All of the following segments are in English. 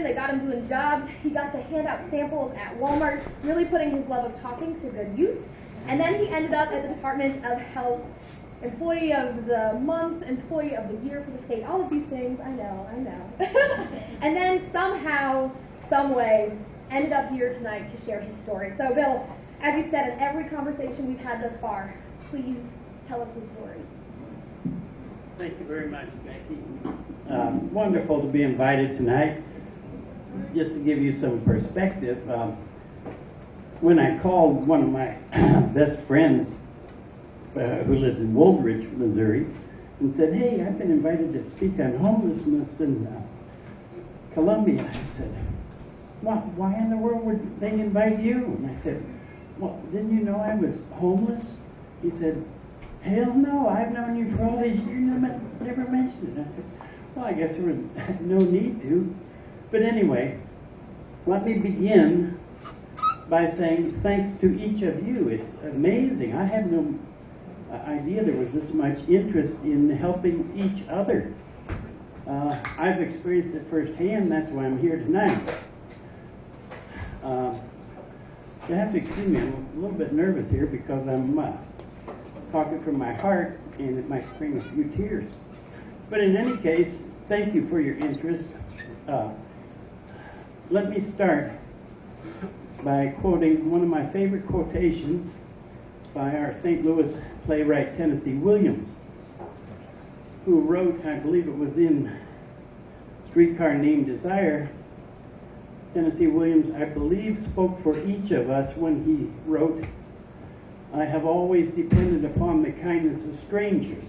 They got him doing jobs. He got to hand out samples at Walmart, really putting his love of talking to good use. And then he ended up at the Department of Health, Employee of the Month, Employee of the Year for the state, all of these things, I know. And then somehow, some way, ended up here tonight to share his story. So Bill, as you've said in every conversation we've had thus far, please tell us your story. Thank you very much, Becky. Wonderful to be invited tonight. Just to give you some perspective, when I called one of my best friends who lives in Woolridge, Missouri, and said, hey, I've been invited to speak on homelessness in Columbia. I said, well, why in the world would they invite you? And I said, well, didn't you know I was homeless? He said, hell no, I've known you for all these years, never mentioned it. I said, well, I guess there was no need to. But anyway, let me begin by saying thanks to each of you. It's amazing. I had no idea there was this much interest in helping each other. I've experienced it firsthand. That's why I'm here tonight. You have to excuse me. I'm a little bit nervous here because I'm talking from my heart, and it might bring a few tears. But in any case, thank you for your interest. Let me start by quoting one of my favorite quotations by our St. Louis playwright Tennessee Williams, who wrote, I believe it was in Streetcar Named Desire. Tennessee Williams, I believe, spoke for each of us when he wrote, I have always depended upon the kindness of strangers.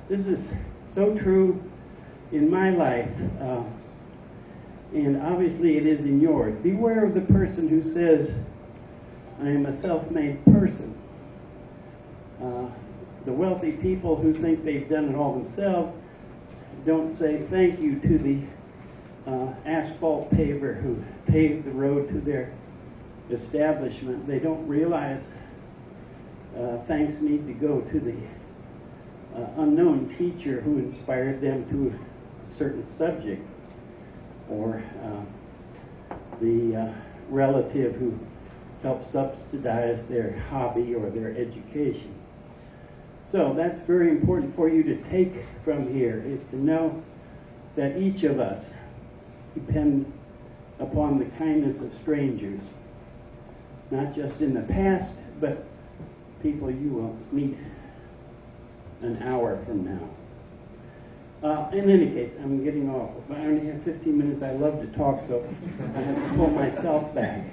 This is so true in my life, and obviously it is in yours. Beware of the person who says, I am a self-made person. The wealthy people who think they've done it all themselves don't say thank you to the asphalt paver who paved the road to their establishment. They don't realize thanks need to go to the unknown teacher who inspired them to a certain subject, or the relative who helped subsidize their hobby or their education. So that's very important for you to take from here, is to know that each of us depend upon the kindness of strangers, not just in the past, but people you will meet an hour from now. In any case, I'm getting off. I only have 15 minutes. I love to talk, so I have to pull myself back.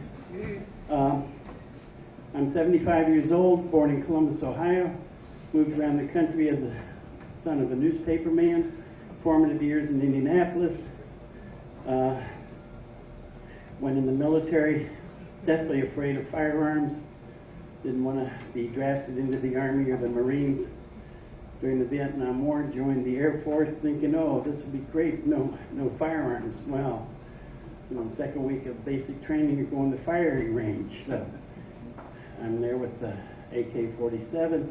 I'm 75 years old, born in Columbus, Ohio. Moved around the country as a son of a newspaper man. Formative years in Indianapolis. Went in the military, deathly afraid of firearms. Didn't want to be drafted into the Army or the Marines. During the Vietnam War, joined the Air Force thinking, oh, this would be great, no firearms. Well, the second week of basic training, you're going to the firing range. So I'm there with the AK-47,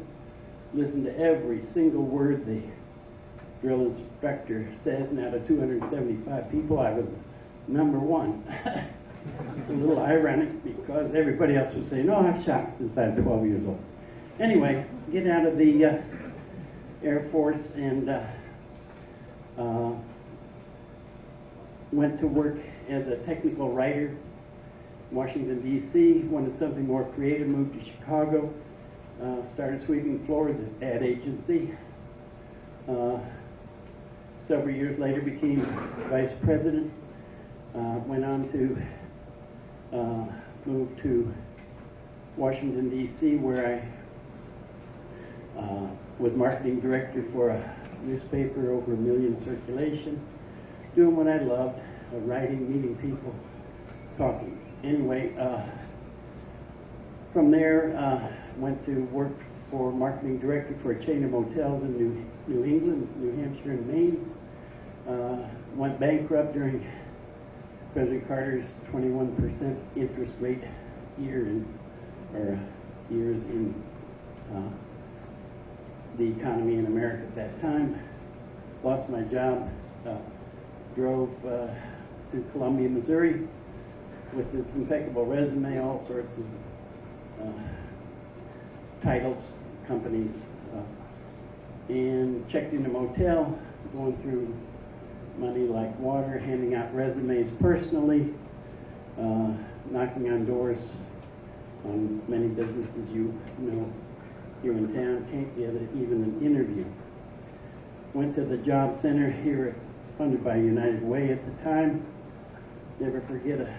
listen to every single word the drill instructor says, and out of 275 people, I was number one. A little ironic because everybody else was saying, oh, I've shot since I'm 12 years old. Anyway, get out of the Air Force and went to work as a technical writer in Washington, D.C., wanted something more creative, moved to Chicago, started sweeping floors at ad agency. Several years later became vice president, went on to move to Washington, D.C., where I was marketing director for a newspaper, over 1 million circulation, doing what I loved, writing, meeting people, talking. Anyway, from there, went to work for marketing director for a chain of motels in New England, New Hampshire, and Maine. Went bankrupt during President Carter's 21% interest rate years in the economy in America at that time. Lost my job drove to Columbia, Missouri with this impeccable resume, all sorts of titles, companies, and checked in a motel, going through money like water, handing out resumes personally, knocking on doors on many businesses you know here in town, can't get even an interview. Went to the job center here, funded by United Way at the time. Never forget a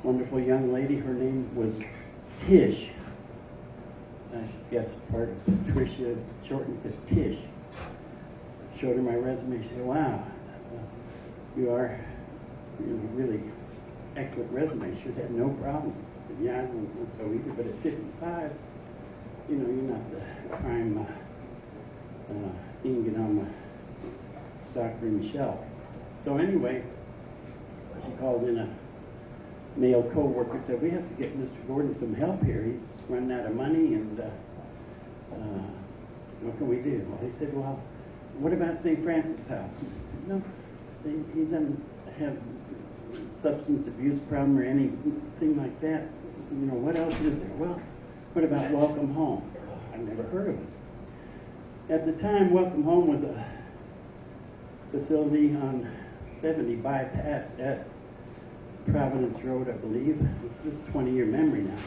wonderful young lady. Her name was Tish. I guess part of Tricia, shortened to Tish. Showed her my resume. She said, "Wow, you are really excellent resume. Should have no problem." I said, "Yeah, I don't so either, but at 55, you're not the prime ingot on the stockroom shelf." So anyway, she called in a male co-worker, said, "We have to get Mr. Gordon some help here. He's running out of money, and what can we do?" Well, they said, "Well, what about St. Francis House?" And I said, "No, he doesn't have substance abuse problem or anything like that. What else is there?" "Well, what about Welcome Home?" "I've never heard of it." At the time, Welcome Home was a facility on 70 bypass at Providence Road, I believe. This is 20-year memory now.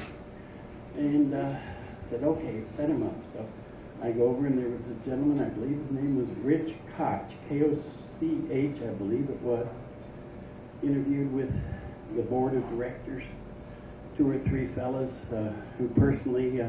And said, "Okay, set him up." So I go over, and there was a gentleman, I believe his name was Rich Koch, K-O-C-H, I believe it was. Interviewed with the board of directors, 2 or 3 fellas who personally